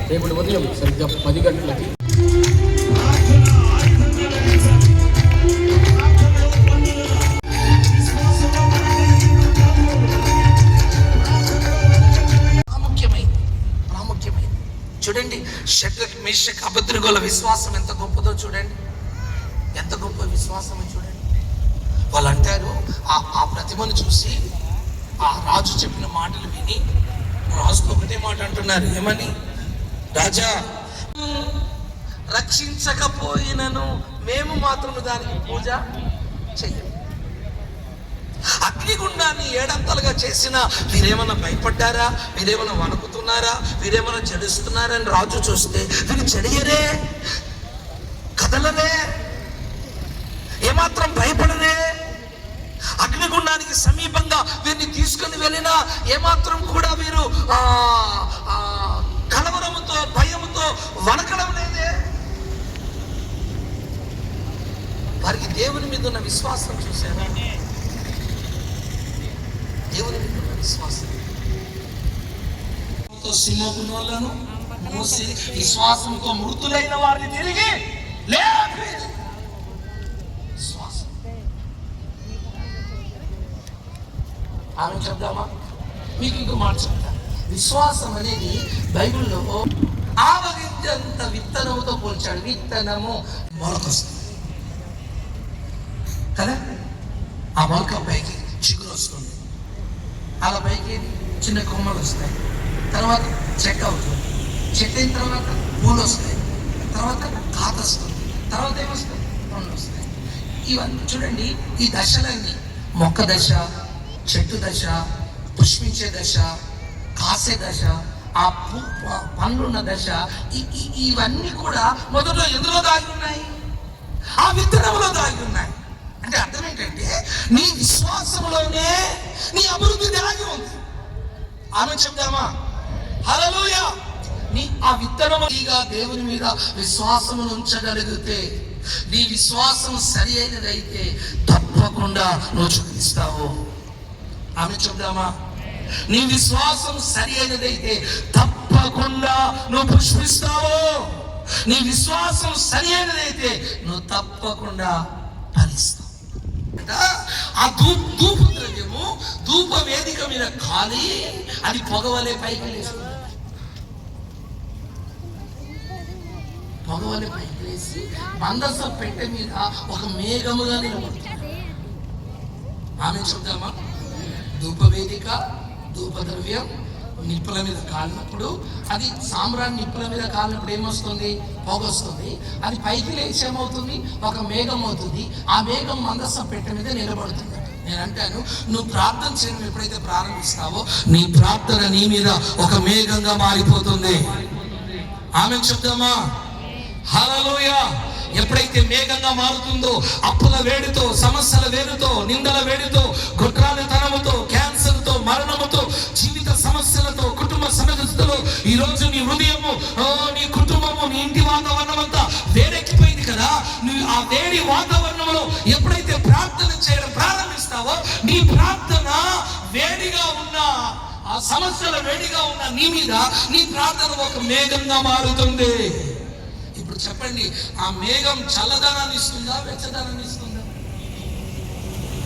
రేపటి ఉదయం సరిగ్గా 10 గంటలకి ప్రాముఖ్యమైంది. చూడండి, షడ్రక్ మేషక్ అబేద్నెగోల విశ్వాసం ఎంత గొప్పదో చూడండి, ఎంత గొప్ప విశ్వాసమో చూడండి. వాళ్ళు అంటారు, ఆ ప్రతిమను చూసి ఆ రాజు చెప్పిన మాటలు విని రాజుతో ఒకటే మాట అంటున్నారు, ఏమని? రాజా, రక్షించకపోయినను మేము మాత్రము దానికి పూజ చెయ్యం. అగ్నిగుండాన్ని 7 అంతలుగా చేసిన వీరేమన్నా భయపడ్డారా? వీరేమన్నా వణుకుతున్నారా? వీరేమన్నా జడుస్తున్నారా అని రాజు చూస్తే వీరు చెడియరే, కదలరే, ఏమాత్రం భయపడరే. అగ్నిగుండానికి సమీపంగా వీరిని తీసుకుని వెళ్ళినా ఏమాత్రం కూడా వీరు కలవరముతో భయముతో వణకడం లేదే. వారికి దేవుని మీద ఉన్న విశ్వాసం చూసారా? దేవుని మీద ఉన్న విశ్వాసం. సింహములను మూసి విశ్వాసంతో మృతులైన వారిని తిరిగి లేపి విశ్వాసం. ఆమె చెప్దామా? మీకు ఇంకో మాట చెప్తా. విశ్వాసం అనేది బైబిల్లో ఆవగింజంత విత్తనముతో పోల్చాడు. విత్తనము మొలకొస్తుంది కదా, ఆ మొలక పైకి చిగురు వస్తుంది, అలా పైకి చిన్న కొమ్మలు వస్తాయి, తర్వాత చెక్క అవుతుంది, చెక్క అయిన తర్వాత పూలు వస్తాయి, తర్వాత కాత వస్తుంది, తర్వాత ఏమొస్తాయి? పండ్లు వస్తాయి. ఇవన్నీ చూడండి, ఈ దశలన్నీ మొక్క దశ, చెట్టు దశ, పుష్పించే దశ, కాసే దశ, ఆ పండ్లున్న దశ, ఇవన్నీ కూడా మొదట్లో ఎందులో దాగి ఉన్నాయి? ఆ విత్తనంలో దాగి ఉన్నాయి. అంటే అర్థం ఏంటంటే నీ విశ్వాసంలోనే నీ అభివృద్ధి దాగి ఉంది. ఆమె చెప్దామా? హల్లెలూయా. నీ ఆ విత్తనముగా దేవుని మీద విశ్వాసమును ఉంచగలిగితే, నీ విశ్వాసం సరి అయినదైతే తప్పకుండా నువ్వు చూపిస్తావు. ఆమె చెప్దామా? నీ విశ్వాసం సరి అయినదైతే తప్పకుండా నువ్వు పుష్పిస్తావు. నీ విశ్వాసం సరి అయినదైతే నువ్వు తప్పకుండా ఫలిస్తావు. ఆ ధూపు ద్రవ్యము ధూప వేదిక మీద ఖాళీ అది పొగవలే పైకి లేస్తుంది. పొగవలే పైకి లేసి మందస పెట్టె మీద ఒక మేఘముగా నిలబడుతుంది. ఆమె చూద్దామా? ధూపవేదిక, ధూపద్రవ్యం నిప్పుల మీద కాలినప్పుడు, అది సాంబ్రాన్ని నిప్పుల మీద కాలినప్పుడు ఏమొస్తుంది? పొగ వస్తుంది. అది పైకి లేచి ఏమవుతుంది? ఒక మేఘం అవుతుంది. ఆ మేఘం మందస పెట్టె మీద నిలబడుతుంది. నేను అంటాను, నువ్వు ప్రార్థన చేయడం ఎప్పుడైతే ప్రారంభిస్తావో నీ ప్రార్థన నీ మీద ఒక మేఘంగా మారిపోతుంది. ఆమె చెప్దామా? హల్లెలూయా. ఎప్పుడైతే మేఘంగా మారుతుందో అప్పుల వేడితో, సమస్యల వేడితో, నిందల వేడితో, కుట్రాలితనముతో, క్యాన్సర్తో, మరణముతో, జీవిత సమస్యలతో, కుటుంబ సమస్యలతో ఈరోజు నీ హృదయము, నీ కుటుంబము, నీ ఇంటి వాతావరణం అంతా వేడెక్కిపోయింది కదా. నువ్వు ఆ వేడి వాతావరణంలో ఎప్పుడైతే ప్రార్థన చేయడం ప్రారంభిస్తావో నీ ప్రార్థన వేడిగా ఉన్న ఆ సమస్యల వేడిగా ఉన్న నీ మీద నీ ప్రార్థన ఒక మేఘంగా మారుతుంది. చెప్పండి, ఆ మేఘం చల్లదనాన్ని ఇస్తుందా, వెచ్చదనాన్ని ఇస్తుందా?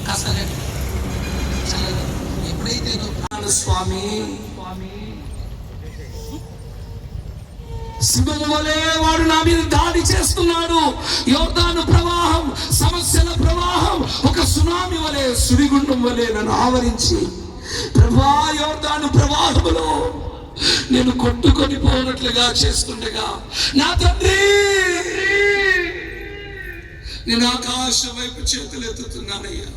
కాస్త చల్లదనం. ఎప్పుడైతే స్వామి సింహము వలె వాడు నా మీద దాడి చేస్తున్నాడు, యోర్దాను ప్రవాహం, సమస్యల ప్రవాహం ఒక సునామీ వలె, సుడిగుండం వలె నన్ను ఆవరించి, ప్రభా యోర్దాను ప్రవాహములో నేను కొట్టుకొని పోనట్లుగా చేస్తుండగా, నా తండ్రి నేను ఆకాశం వైపు చేతులు ఎత్తుతున్నానయ్యా,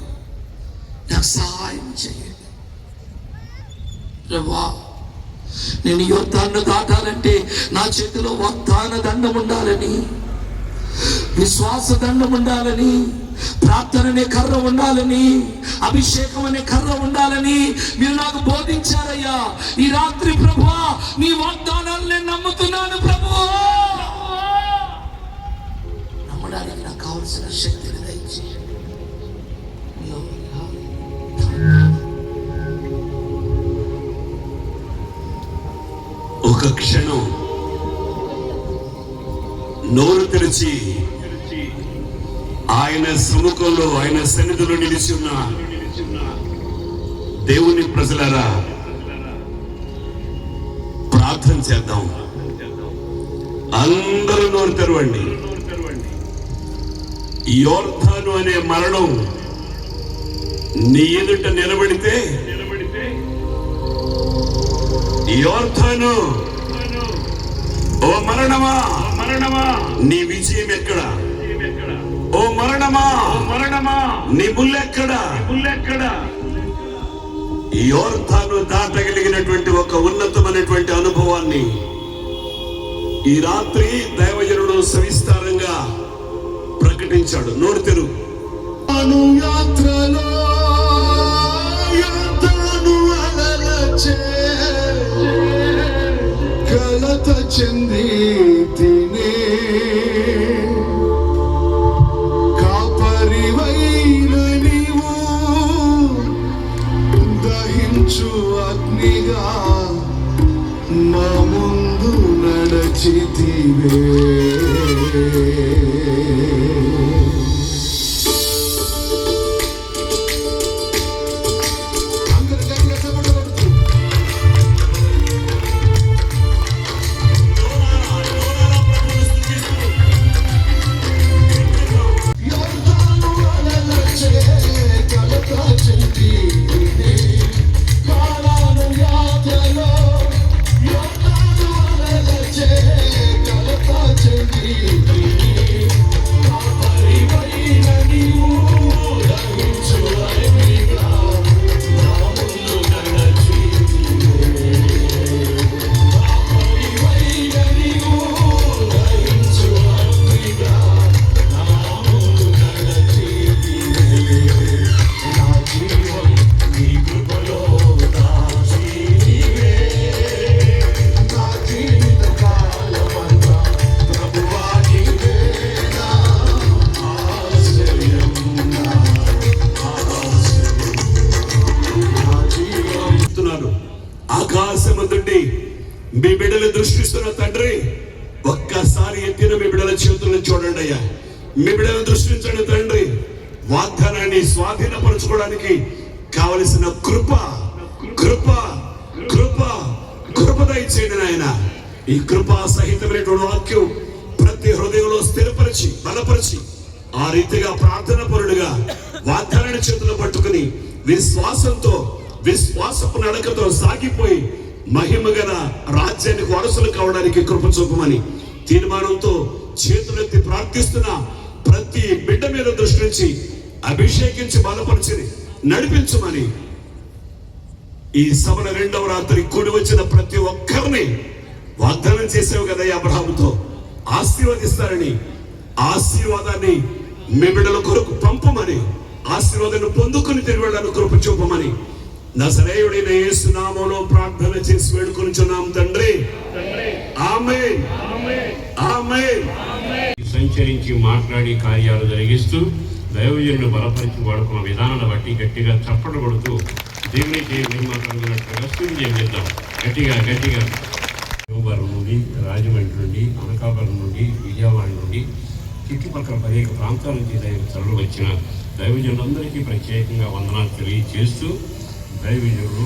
నాకు సహాయం చేయండి ప్రభా. నేను యోర్దాను దాటాలంటే నా చేతిలో వాగ్దాన దండం ఉండాలని, విశ్వాస దండం ఉండాలని, ప్రార్థన అనే కర్ర ఉండాలని, అభిషేకం అనే కర్ర ఉండాలని మీరు నాకు బోధించారయ్యా. ఈ రాత్రి ప్రభువా నీ వాగ్దానాలు నేను నమ్ముతున్నాను ప్రభువా. నమ్మడానికి నాకు కావలసిన శక్తిని దయచేయండి. ఒక క్షణం నోరు తెరిచి ఆయన సముఖంలో, ఆయన సన్నిధిలో నిలిచి ఉన్న దేవుని ప్రజలారా, ప్రార్థన చేద్దాం. అందరూ నోరు తెరవండి. యోర్దాను అనే మరణం నీ ఎదుట నిలబడితే, యోర్దాను ఓ మరణమా నీ విజయం ఎక్కడ? ఓ మరణమా నీ ముల్లెక్కడ? యోర్దాను దాటగలిగినటువంటి ఒక ఉన్నతమైనటువంటి అనుభవాన్ని ఈ రాత్రి దైవజనుడు సవిస్తారంగా ప్రకటించాడు. నోరు తెరు. యాత్రలో యోర్దాను అలలచే కలత చెంది తినే కాపరివైన నీవు దహించు అగ్నిగా మా ముందు నడచితివే. ఆకాశమందుండి మీ బిడ్డలు దృష్టిస్తున్న తండ్రి, ఒక్కసారి ఎత్తిన మీ బిడ్డల చేతులను చూడండి అయ్యా. మీ బిడ్డలు దృష్టించండి తండ్రి. వాగ్దానాన్ని స్వాధీనపరచుకోవడానికి కావలసిన కృప కృప కృప కృప దయచేయండి నాయన. ఈ కృపా సహితమైనటువంటి వాక్యం ప్రతి హృదయంలో స్థిరపరిచి బలపరిచి ఆ రీతిగా ప్రార్థన పరుడుగా వాగ్దానాన్ని చేతులు పట్టుకుని విశ్వాసపు నడకతో సాగిపోయి మహిమగల రాజ్యానికి వారసులు కావడానికి కృప చూపమని తీర్మానంతో చేతులెత్తి ప్రార్థిస్తున్న ప్రతి బిడ్డ మీద దృష్టించి అభిషేకించి బలపరిచి నడిపించమని, ఈ సభల రెండవ రాత్రి కూడి వచ్చిన ప్రతి ఒక్కరిని వాగ్దానం చేసావు కదా అబ్రహాముతో ఆశీర్వదిస్తారని, ఆశీర్వాదాన్ని మీ బిడ్డల కొరకు పంపమని, ఆశీర్వాదాన్ని పొందుకుని తిరిగి వెళ్ళడానికి కృప చూపమని నజరేయుడైన యేసు నామములో ప్రార్థన చేసి వేడుకొనుచున్నాం తండ్రి. ఆమేన్ ఆమేన్. సంచరించి మాట్లాడి కార్యాలు జరిగిస్తూ దైవజనులు బలపరిచి వాడుకున్న విధానాన్ని బట్టి గట్టిగా చప్పట్లు కొడుతూ దేవునికి మాట్లాడుతున్నట్టుగా స్థితి చేద్దాం. గట్టిగా యోబరు నుండి, రాజమండ్రి నుండి, అనకాపురం నుండి, విజయవాడ నుండి, చుట్టుపక్కల అనేక ప్రాంతాల నుంచి తరలి వచ్చిన దైవజనులందరికీ ప్రత్యేకంగా వందనాలు తెలియజేస్తూ దైవజనులు